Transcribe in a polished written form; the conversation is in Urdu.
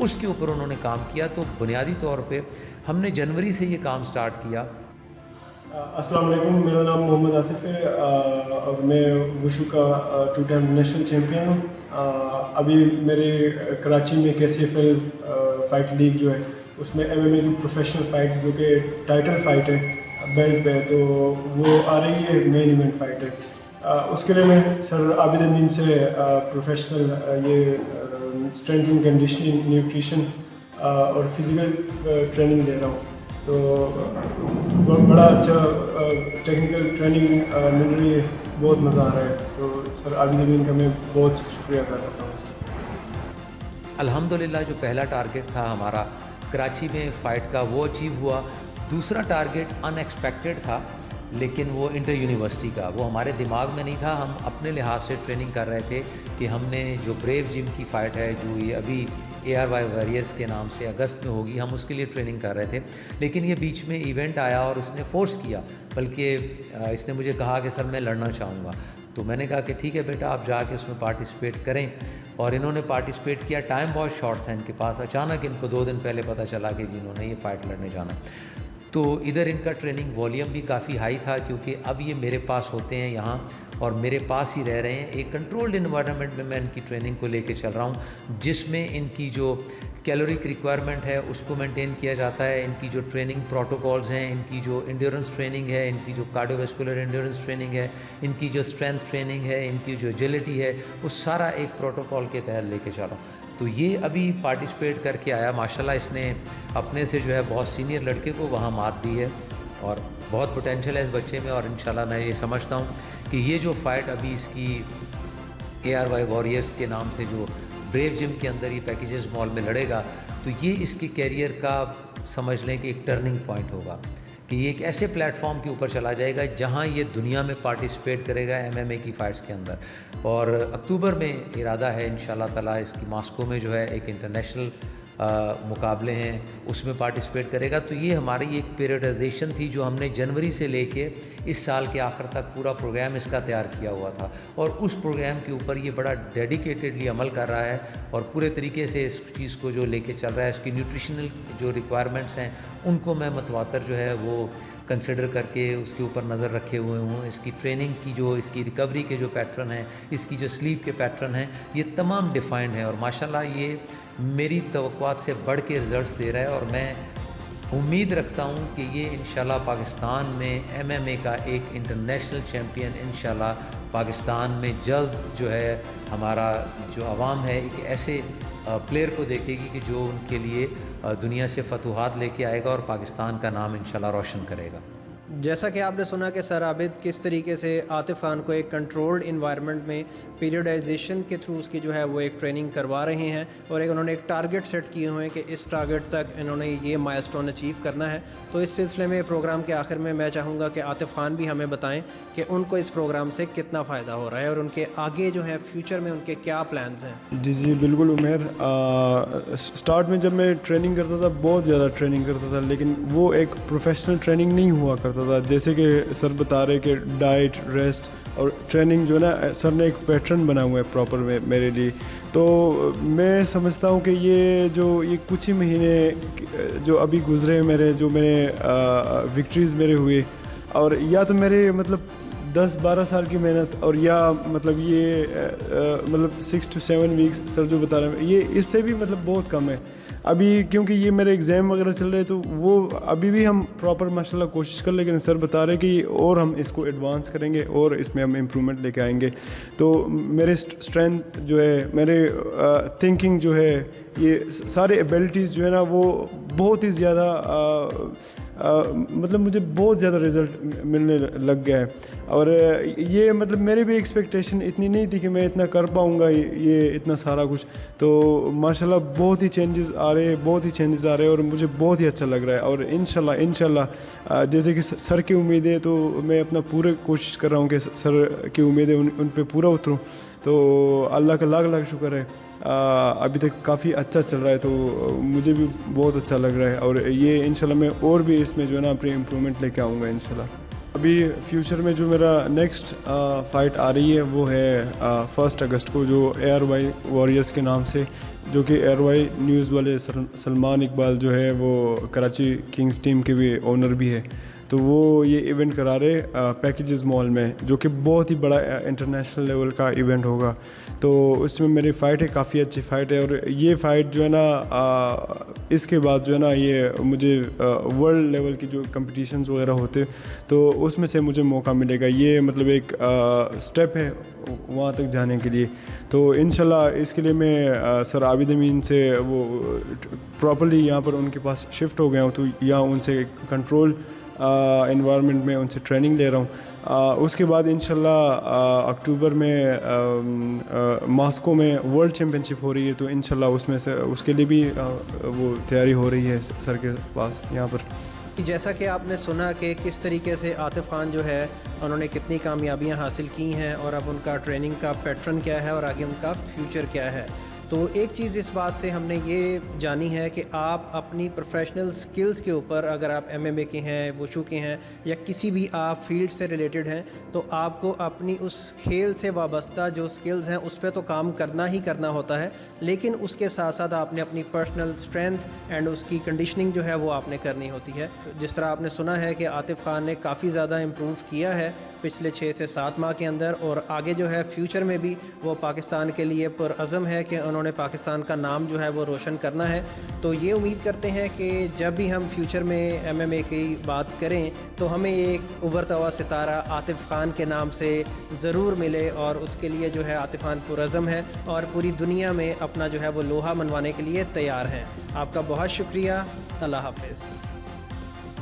اس کے اوپر انہوں نے کام کیا. تو بنیادی طور پہ ہم نے جنوری سے یہ کام سٹارٹ کیا. السلام علیکم, میرا نام محمد عاطف ہے اور میں وشو کا 2 ٹائمز نیشنل چیمپئن ہوں. ابھی میرے کراچی میں K C F L fight league جو ہے اس میں ایم ایم اے کی پروفیشنل فائٹ جو کہ ٹائٹل فائٹ ہے بیلٹ پہ, تو وہ آ رہی ہے, مین ایونٹ فائٹ ہے. اس کے لیے میں سر عابد امین سے پروفیشنل یہ اسٹرینتھ اینڈ کنڈیشننگ, نیوٹریشن اور فزیکل ٹریننگ دے رہا ہوں. تو بڑا اچھا ٹیکنیکل ٹریننگ مل رہی ہے, بہت مزہ آ رہا ہے. تو سر عابد امین کا میں بہت شکریہ ادا کرتا ہوں. الحمدللہ جو پہلا ٹارگیٹ تھا ہمارا کراچی میں فائٹ کا وہ اچیو ہوا. دوسرا ٹارگیٹ ان ایکسپیکٹڈ تھا لیکن وہ انٹر یونیورسٹی کا, وہ ہمارے دماغ میں نہیں تھا. ہم اپنے لحاظ سے ٹریننگ کر رہے تھے کہ ہم نے جو بریو جم کی فائٹ ہے جو یہ ابھی ARY واریئرز کے نام سے اگست میں ہوگی, ہم اس کے لیے ٹریننگ کر رہے تھے. لیکن یہ بیچ میں ایونٹ آیا اور اس نے فورس کیا, بلکہ اس نے مجھے کہا کہ سر میں لڑنا چاہوں گا. تو میں نے کہا کہ ٹھیک ہے بیٹا آپ جا کے اس میں پارٹیسپیٹ کریں. اور انہوں نے پارٹیسپیٹ کیا. ٹائم بہت شارٹ تھا ان کے پاس. اچانک ان کو 2 دن پہلے پتہ چلا کہ جنہوں نے یہ فائٹ لڑنے جانا. تو ادھر ان کا ٹریننگ والیوم بھی کافی ہائی تھا کیونکہ اب یہ میرے پاس ہوتے ہیں یہاں اور میرے پاس ہی رہ رہے ہیں. ایک کنٹرولڈ انوائرمنٹ میں ان کی ٹریننگ کو لے کے چل رہا ہوں جس میں ان کی جو کیلوریک ریکوائرمنٹ ہے اس کو مینٹین کیا جاتا ہے. ان کی جو ٹریننگ پروٹوکولز ہیں, ان کی جو انڈیورنس ٹریننگ ہے, ان کی جو کارڈیو ویسکولر انڈیورنس ٹریننگ ہے, ان کی جو اسٹرینتھ ٹریننگ ہے, ان کی جو ایجلٹی ہے, وہ سارا ایک پروٹوکول کے تحت لے کے چل رہا ہوں. تو یہ ابھی پارٹیسپیٹ کر کے آیا. ماشاءاللہ اس نے اپنے سے جو ہے بہت سینئر لڑکے کو وہاں مات دی ہے اور بہت پوٹینشیل ہے اس بچے میں. اور انشاءاللہ میں یہ سمجھتا ہوں کہ یہ جو فائٹ ابھی اس کی ARY واریئرز کے نام سے جو بریو جم کے اندر یہ پیکیجز مال میں لڑے گا, تو یہ اس کے کیریئر کا سمجھ لیں کہ ایک ٹرننگ پوائنٹ ہوگا کہ یہ ایک ایسے پلیٹ فارم کے اوپر چلا جائے گا جہاں یہ دنیا میں پارٹیسپیٹ کرے گا MMA کی فائٹس کے اندر. اور اکتوبر میں ارادہ ہے انشاءاللہ تعالیٰ اس کی ماسکو میں جو ہے ایک انٹرنیشنل مقابلے ہیں اس میں پارٹیسپیٹ کرے گا. تو یہ ہماری ایک پیریڈائزیشن تھی جو ہم نے جنوری سے لے کے اس سال کے آخر تک پورا پروگرام اس کا تیار کیا ہوا تھا. اور اس پروگرام کے اوپر یہ بڑا ڈیڈیکیٹڈلی عمل کر رہا ہے اور پورے طریقے سے اس چیز کو جو لے کے چل رہا ہے. اس کی نیوٹریشنل جو ریکوائرمنٹس ہیں ان کو میں متواتر جو ہے وہ کنسیڈر کر کے اس کے اوپر نظر رکھے ہوئے ہوں. اس کی ٹریننگ کی جو اس کی ریکوری کے جو پیٹرن ہیں, اس کی جو سلیپ کے پیٹرن ہیں, یہ تمام ڈیفائنڈ ہیں. اور ماشاءاللہ یہ میری توقعات سے بڑھ کے رزلٹس دے رہا ہے. اور میں امید رکھتا ہوں کہ یہ انشاءاللہ پاکستان میں MMA کا ایک انٹرنیشنل چیمپئن انشاءاللہ پاکستان میں جلد جو ہے ہمارا جو عوام ہے ایک ایسے پلیئر کو دیکھے گی کہ جو ان کے لیے دنیا سے فتوحات لے کے آئے گا اور پاکستان کا نام انشاءاللہ روشن کرے گا. جیسا کہ آپ نے سنا کہ سر عابد کس طریقے سے عاطف خان کو ایک کنٹرولڈ انوائرمنٹ میں پیریڈائزیشن کے تھرو اس کی جو ہے وہ ایک ٹریننگ کروا رہے ہیں اور انہوں نے ایک ٹارگٹ سیٹ کیے ہوئے ہیں کہ اس ٹارگٹ تک انہوں نے یہ مائلسٹون اچیو کرنا ہے. تو اس سلسلے میں پروگرام کے آخر میں میں چاہوں گا کہ عاطف خان بھی ہمیں بتائیں کہ ان کو اس پروگرام سے کتنا فائدہ ہو رہا ہے اور ان کے آگے جو ہے فیوچر میں ان کے کیا پلانز ہیں. جی بالکل عمیر, اسٹارٹ میں جب میں ٹریننگ کرتا تھا بہت زیادہ ٹریننگ کرتا تھا لیکن وہ ایک پروفیشنل ٹریننگ نہیں ہوا کرتا تھا. جیسے کہ سر بتا رہے کہ ڈائٹ, ریسٹ اور ٹریننگ جو ہے نا, سر نے ایک پیٹرن بنا ہوا ہے پراپر میرے لیے. تو میں سمجھتا ہوں کہ یہ کچھ ہی مہینے جو ابھی گزرے میرے, جو میرے وکٹریز میرے ہوئے, اور یا تو میرے مطلب 10-12 سال کی محنت, اور یا مطلب یہ مطلب 6 to 7 ویکس سر جو بتا رہے ہیں, یہ اس سے بھی مطلب بہت کم ہے ابھی, کیونکہ یہ میرے ایگزام وغیرہ چل رہے. تو وہ ابھی بھی ہم پراپر ماشاء اللہ کوشش کر, لیکن سر بتا رہے کہ اور ہم اس کو ایڈوانس کریں گے اور اس میں ہم امپرومنٹ لے کے آئیں گے. تو میرے اسٹرینتھ جو ہے, میرے تھنکنگ جو ہے, یہ سارے ایبلٹیز جو ہے نا وہ بہت ہی زیادہ مطلب مجھے بہت زیادہ رزلٹ ملنے لگ گیا ہے. اور یہ مطلب میری بھی ایکسپیکٹیشن اتنی نہیں تھی کہ میں اتنا کر پاؤں گا یہ اتنا سارا کچھ. تو ماشاءاللہ بہت ہی چینجز آ رہے ہیں اور مجھے بہت ہی اچھا لگ رہا ہے. اور انشاءاللہ جیسے کہ سر کی امیدیں, تو میں اپنا پورے کوشش کر رہا ہوں کہ سر کی امیدیں ان پہ پورا اتروں. تو اللہ کا لاکھ شکر ہے, ابھی تک کافی اچھا چل رہا ہے. تو مجھے بھی بہت اچھا لگ رہا ہے اور یہ انشاءاللہ میں اور بھی اس میں جو ہے نا اپنی امپرومنٹ لے کے آؤں گا انشاءاللہ. ابھی فیوچر میں جو میرا نیکسٹ فائٹ آ رہی ہے وہ ہے 1 اگست کو، جو ایئر وائی واریئرس کے نام سے، جو کہ ایئر وائی نیوز والے سلمان اقبال جو ہے وہ کراچی کنگز ٹیم کے بھی اونر بھی ہے، تو وہ یہ ایونٹ کرا رہے پیکیجز مال میں، جو کہ بہت ہی بڑا انٹرنیشنل لیول کا ایونٹ ہوگا. تو اس میں میری فائٹ ہے، کافی اچھی فائٹ ہے، اور یہ فائٹ جو ہے نا اس کے بعد جو ہے نا یہ مجھے ورلڈ لیول کی جو کمپٹیشنز وغیرہ ہوتے تو اس میں سے مجھے موقع ملے گا. یہ مطلب ایک سٹیپ ہے وہاں تک جانے کے لیے. تو انشاءاللہ اس کے لیے میں سر عابد امین سے وہ پراپرلی یہاں پر ان کے پاس شفٹ ہو گیا ہوں، تو یہاں ان سے کنٹرول انوائرمنٹ میں ان سے ٹریننگ لے رہا ہوں. اس کے بعد انشاءاللہ اکتوبر میں ماسکو میں ورلڈ چیمپئن شپ ہو رہی ہے، تو انشاءاللہ اس میں سے اس کے لیے بھی وہ تیاری ہو رہی ہے سر کے پاس یہاں پر. جیسا کہ آپ نے سنا کہ کس طریقے سے عاطف خان جو ہے انہوں نے کتنی کامیابیاں حاصل کی ہیں، اور اب ان کا ٹریننگ کا پیٹرن کیا ہے اور آگے ان کا فیوچر کیا ہے. تو ایک چیز اس بات سے ہم نے یہ جانی ہے کہ آپ اپنی پروفیشنل سکلز کے اوپر، اگر آپ MMA کے ہیں، وشو کے ہیں، یا کسی بھی آپ فیلڈ سے ریلیٹڈ ہیں، تو آپ کو اپنی اس کھیل سے وابستہ جو سکلز ہیں اس پہ تو کام کرنا ہی کرنا ہوتا ہے، لیکن اس کے ساتھ ساتھ آپ نے اپنی پرسنل اسٹرینتھ اینڈ اس کی کنڈیشننگ جو ہے وہ آپ نے کرنی ہوتی ہے. جس طرح آپ نے سنا ہے کہ عاطف خان نے کافی زیادہ امپروو کیا ہے پچھلے 6 سے 7 ماہ کے اندر، اور آگے جو ہے فیوچر میں بھی وہ پاکستان کے لیے پرعزم ہے کہ انہوں نے پاکستان کا نام جو ہے وہ روشن کرنا ہے. تو یہ امید کرتے ہیں کہ جب بھی ہم فیوچر میں MMA کی بات کریں تو ہمیں ایک ابھرتا ہوا ستارہ عاطف خان کے نام سے ضرور ملے، اور اس کے لیے جو ہے عاطف خان پرعزم ہے اور پوری دنیا میں اپنا جو ہے وہ لوہا منوانے کے لیے تیار ہیں. آپ کا بہت شکریہ. اللہ حافظ.